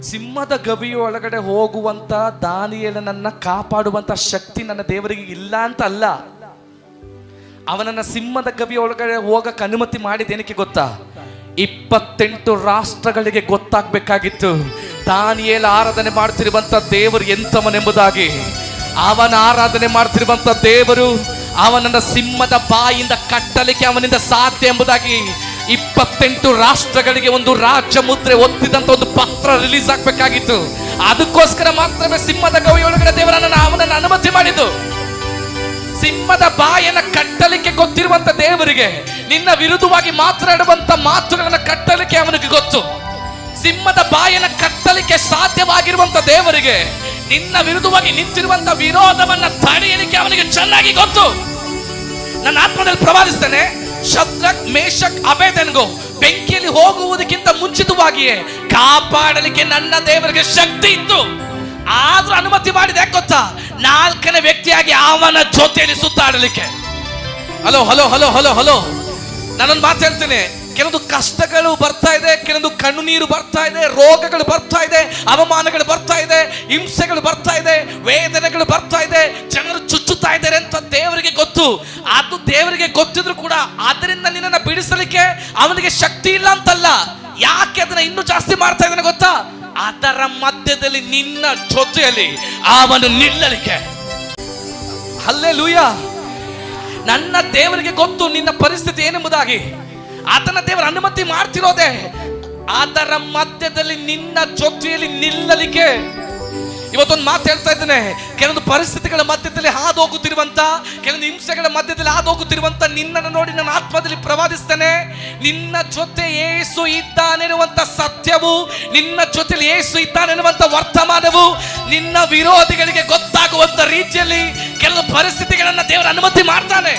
ಸಿಂಹದ ಗವಿಯ ಒಳಗಡೆ ಹೋಗುವಂತ ದಾನಿಯೇಲನನ್ನ ಕಾಪಾಡುವಂತ ಶಕ್ತಿ ನನ್ನ ದೇವರಿಗೆ ಇಲ್ಲ ಅಂತ ಅಲ್ಲ. ಅವನನ್ನ ಸಿಂಹದ ಗವಿಯ ಒಳಗಡೆ ಹೋಗಕ್ಕೆ ಅನುಮತಿ ಮಾಡಿದ್ದೇನಕ್ಕೆ ಗೊತ್ತಾ? 28 ರಾಷ್ಟ್ರಗಳಿಗೆ ಗೊತ್ತಾಗಬೇಕಾಗಿತ್ತು ದಾನಿಯೇಲ ಆರಾಧನೆ ಮಾಡ್ತಿರುವಂತ ದೇವರು ಎಂತವನೆಂಬುದಾಗಿ. ಅವನ ಆರಾಧನೆ ಮಾಡ್ತಿರುವಂತ ದೇವರು ಅವನನ್ನ ಸಿಂಹದ ಬಾಯಿಂದ ಕಟ್ಟಲಿಕ್ಕೆ ಅವನಿಂದ ಸಾಧ್ಯ ಎಂಬುದಾಗಿ 28 ರಾಷ್ಟ್ರಗಳಿಗೆ ಒಂದು ರಾಜ್ಯ ಮುದ್ರೆ ಒತ್ತಿದಂತ ಒಂದು ಪತ್ರ ರಿಲೀಸ್ ಆಗ್ಬೇಕಾಗಿತ್ತು. ಅದಕ್ಕೋಸ್ಕರ ಮಾತ್ರವೇ ಸಿಂಹದ ಗವಿಯೊಳಗಡೆ ದೇವರನ್ನ ಅವನನ್ನು ಅನುಮತಿ ಮಾಡಿದ್ದು. ಸಿಂಹದ ಬಾಯನ್ನು ಕಟ್ಟಲಿಕ್ಕೆ ಗೊತ್ತಿರುವಂತ ದೇವರಿಗೆ ನಿನ್ನ ವಿರುದ್ಧವಾಗಿ ಮಾತನಾಡುವಂತ ಮಾತುಗಳನ್ನು ಕಟ್ಟಲಿಕ್ಕೆ ಅವನಿಗೆ ಗೊತ್ತು. ಸಿಂಹದ ಬಾಯನ್ನು ಕಟ್ಟಲಿಕ್ಕೆ ಸಾಧ್ಯವಾಗಿರುವಂತ ದೇವರಿಗೆ ನಿನ್ನ ವಿರುದ್ಧವಾಗಿ ನಿಂತಿರುವಂತ ವಿರೋಧವನ್ನ ತಡೆಯಲಿಕ್ಕೆ ಅವನಿಗೆ ಚೆನ್ನಾಗಿ ಗೊತ್ತು. ನನ್ನ ಆತ್ಮದಲ್ಲಿ ಪ್ರವಾದಿಸ್ತೇನೆ, ಶದ್ರಕ್, ಮೇಷಕ್, ಅಬೇದೆನಗೋ ಬೆಂಕಿಯಲ್ಲಿ ಹೋಗುವುದಕ್ಕಿಂತ ಮುಂಚಿತವಾಗಿಯೇ ಕಾಪಾಡಲಿಕ್ಕೆ ನನ್ನ ದೇವರಿಗೆ ಶಕ್ತಿ ಇತ್ತು. ಆದ್ರೂ ಅನುಮತಿ ಮಾಡಿದೆ ಯಾಕೆ ಗೊತ್ತಾ? 4ನೇ ವ್ಯಕ್ತಿಯಾಗಿ ಅವನ ಜೊತೆಯಲ್ಲಿ ಸುತ್ತಾಡಲಿಕ್ಕೆ. Hello hello hello hello hello ನಾನೊಂದು ಮಾತು ಹೇಳ್ತೇನೆ. ಕೆಲವೊಂದು ಕಷ್ಟಗಳು ಬರ್ತಾ ಇದೆ, ಕೆಲವೊಂದು ಕಣ್ಣುನೀರು ಬರ್ತಾ ಇದೆ, ರೋಗಗಳು ಬರ್ತಾ ಇದೆ, ಅವಮಾನಗಳು ಬರ್ತಾ ಇದೆ, ಹಿಂಸೆಗಳು ಬರ್ತಾ ಇದೆ, ವೇದನೆಗಳು ಬರ್ತಾ ಇದೆ, ಜನರು ಚುಚ್ಚುತ್ತಾ ಇದ್ದಾರೆ ಅಂತ ದೇವರಿಗೆ ಗೊತ್ತು. ಅದು ದೇವರಿಗೆ ಗೊತ್ತಿದ್ರು ಕೂಡ ಅದರಿಂದ ನಿನ್ನನ್ನು ಬಿಡಿಸಲಿಕ್ಕೆ ಅವನಿಗೆ ಶಕ್ತಿ ಇಲ್ಲ ಅಂತಲ್ಲ. ಯಾಕೆ ಅದನ್ನ ಇನ್ನೂ ಜಾಸ್ತಿ ಮಾಡ್ತಾ ಇದ್ದಾನೆ ಗೊತ್ತಾ? ಅದರ ಮಧ್ಯದಲ್ಲಿ ನಿನ್ನ ಜೊತೆಯಲ್ಲಿ ಅವನು ನಿಲ್ಲಲಿಕ್ಕೆ. ಹಲ್ಲೆಲೂಯಾ. ನನ್ನ ದೇವರಿಗೆ ಗೊತ್ತು ನಿನ್ನ ಪರಿಸ್ಥಿತಿ ಏನೆಂಬುದಾಗಿ. ಆತನ ದೇವರ ಅನುಮತಿ ಮಾಡ್ತಿರೋದೆ ಅದರ ಮಧ್ಯದಲ್ಲಿ ನಿನ್ನ ಜೊತೆಯಲ್ಲಿ ನಿಲ್ಲಲಿಕ್ಕೆ. ಇವತ್ತೊಂದು ಮಾತು ಹೇಳ್ತಾ ಇದ್ದೇನೆ, ಕೆಲವೊಂದು ಪರಿಸ್ಥಿತಿಗಳ ಮಧ್ಯದಲ್ಲಿ ಹಾದು ಹೋಗುತ್ತಿರುವಂತ, ಕೆಲವೊಂದು ಹಿಂಸೆಗಳ ಮಧ್ಯದಲ್ಲಿ ಹಾದು ಹೋಗುತ್ತಿರುವಂತ ನಿನ್ನನ್ನು ನೋಡಿ ನನ್ನ ಆತ್ಮದಲ್ಲಿ ಪ್ರವಾದಿಸ್ತೇನೆ. ನಿನ್ನ ಜೊತೆ ಯೇಸು ಇದ್ದಾನೆನ್ನುವಂತ ಸತ್ಯವು, ನಿನ್ನ ಜೊತೆಲಿ ಯೇಸು ಇದ್ದಾನೆನ್ನುವಂತ ವರ್ತಮಾನವು ನಿನ್ನ ವಿರೋಧಿಗಳಿಗೆ ಗೊತ್ತಾಗುವಂತ ರೀತಿಯಲ್ಲಿ ಕೆಲವು ಪರಿಸ್ಥಿತಿಗಳನ್ನ ದೇವರ ಅನುಮತಿ ಮಾಡ್ತಾನೆ.